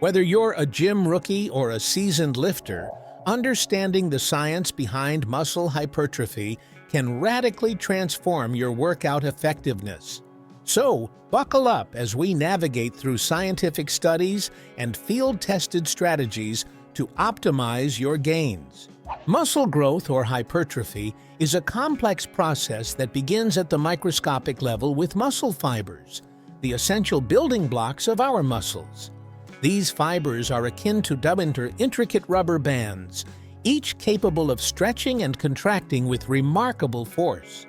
Whether you're a gym rookie or a seasoned lifter, understanding the science behind muscle hypertrophy can radically transform your workout effectiveness. So, buckle up as we navigate through scientific studies and field-tested strategies to optimize your gains. Muscle growth or hypertrophy is a complex process that begins at the microscopic level with muscle fibers, the essential building blocks of our muscles. These fibers are akin to intricate rubber bands, each capable of stretching and contracting with remarkable force.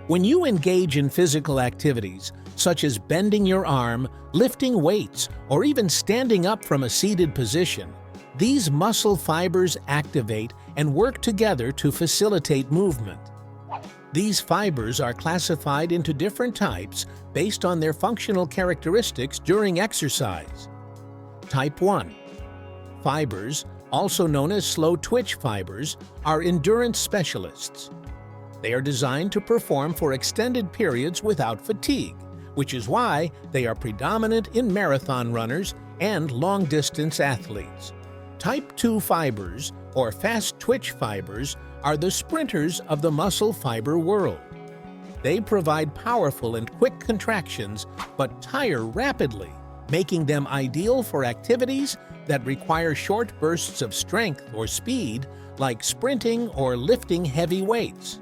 When you engage in physical activities, such as bending your arm, lifting weights, or even standing up from a seated position, these muscle fibers activate and work together to facilitate movement. These fibers are classified into different types based on their functional characteristics during exercise. Type 1. Fibers, also known as slow-twitch fibers, are endurance specialists. They are designed to perform for extended periods without fatigue, which is why they are predominant in marathon runners and long-distance athletes. Type 2 fibers, or fast-twitch fibers, are the sprinters of the muscle fiber world. They provide powerful and quick contractions, but tire rapidly, making them ideal for activities that require short bursts of strength or speed, like sprinting or lifting heavy weights.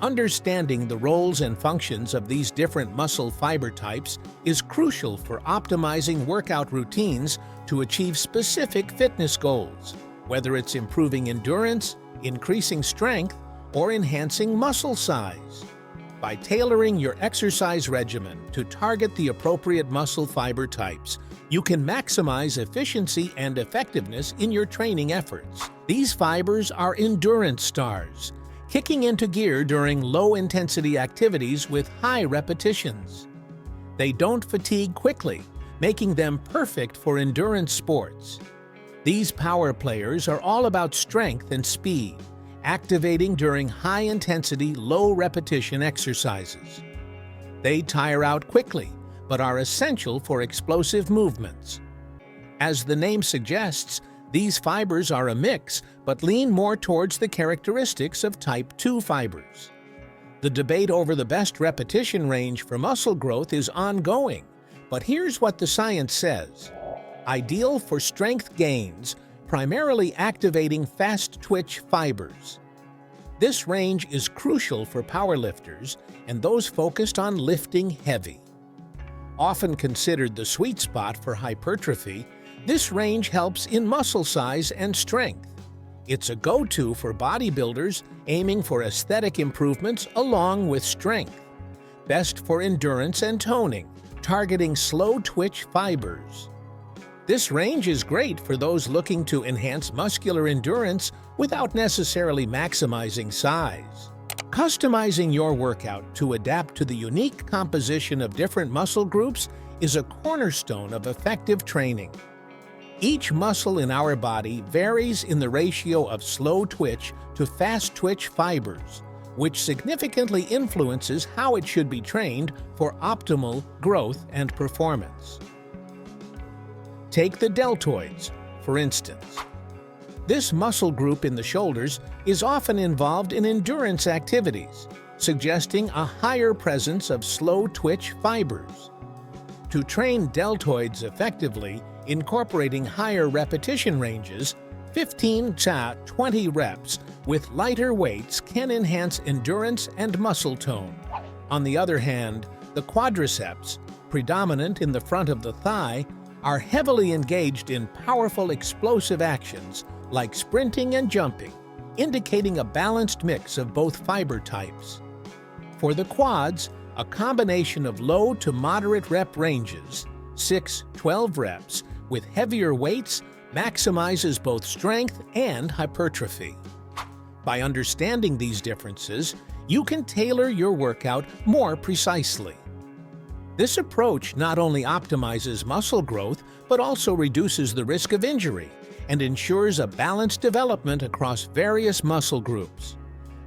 Understanding the roles and functions of these different muscle fiber types is crucial for optimizing workout routines to achieve specific fitness goals, whether it's improving endurance, increasing strength, or enhancing muscle size. By tailoring your exercise regimen to target the appropriate muscle fiber types, you can maximize efficiency and effectiveness in your training efforts. These fibers are endurance stars, kicking into gear during low-intensity activities with high repetitions. They don't fatigue quickly, making them perfect for endurance sports. These power players are all about strength and speed, activating during high-intensity, low-repetition exercises. They tire out quickly, but are essential for explosive movements. As the name suggests, these fibers are a mix, but lean more towards the characteristics of type 2 fibers. The debate over the best repetition range for muscle growth is ongoing, but here's what the science says. Ideal for strength gains, primarily activating fast-twitch fibers. This range is crucial for powerlifters and those focused on lifting heavy. Often considered the sweet spot for hypertrophy, this range helps in muscle size and strength. It's a go-to for bodybuilders aiming for aesthetic improvements along with strength. Best for endurance and toning, targeting slow-twitch fibers. This range is great for those looking to enhance muscular endurance without necessarily maximizing size. Customizing your workout to adapt to the unique composition of different muscle groups is a cornerstone of effective training. Each muscle in our body varies in the ratio of slow twitch to fast twitch fibers, which significantly influences how it should be trained for optimal growth and performance. Take the deltoids, for instance. This muscle group in the shoulders is often involved in endurance activities, suggesting a higher presence of slow-twitch fibers. To train deltoids effectively, incorporating higher repetition ranges, 15 to 20 reps with lighter weights can enhance endurance and muscle tone. On the other hand, the quadriceps, predominant in the front of the thigh, are heavily engaged in powerful explosive actions like sprinting and jumping, indicating a balanced mix of both fiber types. For the quads, a combination of low to moderate rep ranges, 6-12 reps, with heavier weights maximizes both strength and hypertrophy. By understanding these differences, you can tailor your workout more precisely. This approach not only optimizes muscle growth, but also reduces the risk of injury and ensures a balanced development across various muscle groups.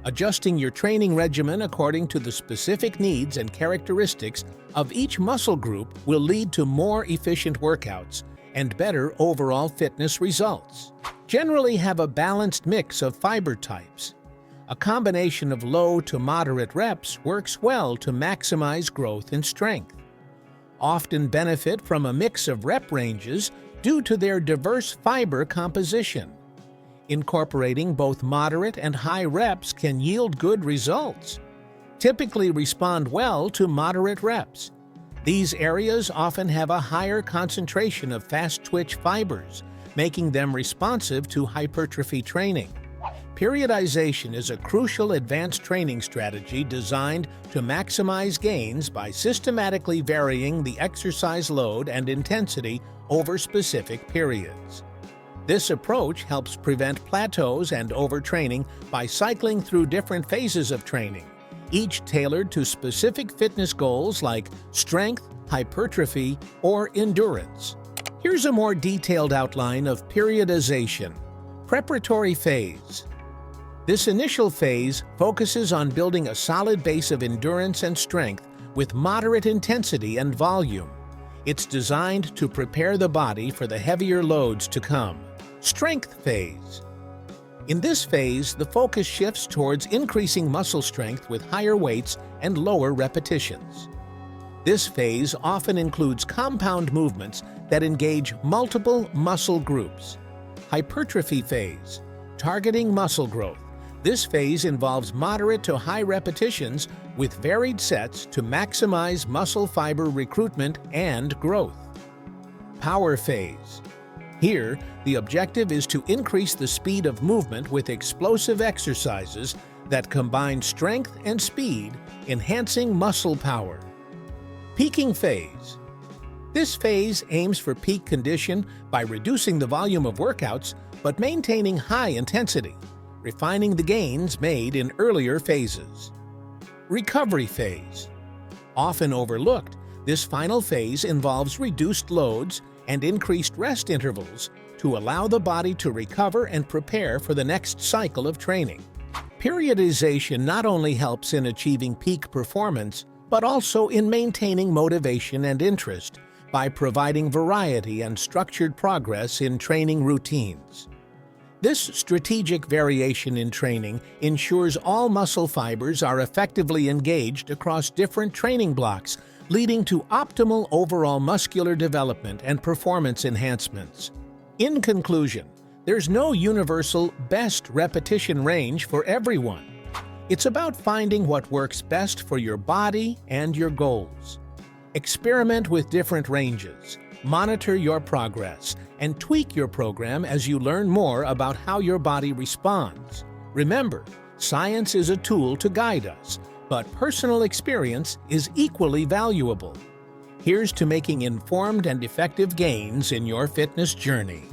Adjusting your training regimen according to the specific needs and characteristics of each muscle group will lead to more efficient workouts and better overall fitness results. Generally have a balanced mix of fiber types. A combination of low to moderate reps works well to maximize growth and strength. Often benefit from a mix of rep ranges due to their diverse fiber composition. Incorporating both moderate and high reps can yield good results. Typically respond well to moderate reps. These areas often have a higher concentration of fast-twitch fibers, making them responsive to hypertrophy training. Periodization is a crucial advanced training strategy designed to maximize gains by systematically varying the exercise load and intensity over specific periods. This approach helps prevent plateaus and overtraining by cycling through different phases of training, each tailored to specific fitness goals like strength, hypertrophy, or endurance. Here's a more detailed outline of periodization. Preparatory phase. This initial phase focuses on building a solid base of endurance and strength with moderate intensity and volume. It's designed to prepare the body for the heavier loads to come. Strength phase. In this phase, the focus shifts towards increasing muscle strength with higher weights and lower repetitions. This phase often includes compound movements that engage multiple muscle groups. Hypertrophy phase, targeting muscle growth. This phase involves moderate to high repetitions with varied sets to maximize muscle fiber recruitment and growth. Power phase. Here, the objective is to increase the speed of movement with explosive exercises that combine strength and speed, enhancing muscle power. Peaking phase. This phase aims for peak condition by reducing the volume of workouts but maintaining high intensity, refining the gains made in earlier phases. Recovery phase. Often overlooked, this final phase involves reduced loads and increased rest intervals to allow the body to recover and prepare for the next cycle of training. Periodization not only helps in achieving peak performance, but also in maintaining motivation and interest by providing variety and structured progress in training routines. This strategic variation in training ensures all muscle fibers are effectively engaged across different training blocks, leading to optimal overall muscular development and performance enhancements. In conclusion, there's no universal best repetition range for everyone. It's about finding what works best for your body and your goals. Experiment with different ranges, monitor your progress, and tweak your program as you learn more about how your body responds. Remember, science is a tool to guide us, but personal experience is equally valuable. Here's to making informed and effective gains in your fitness journey.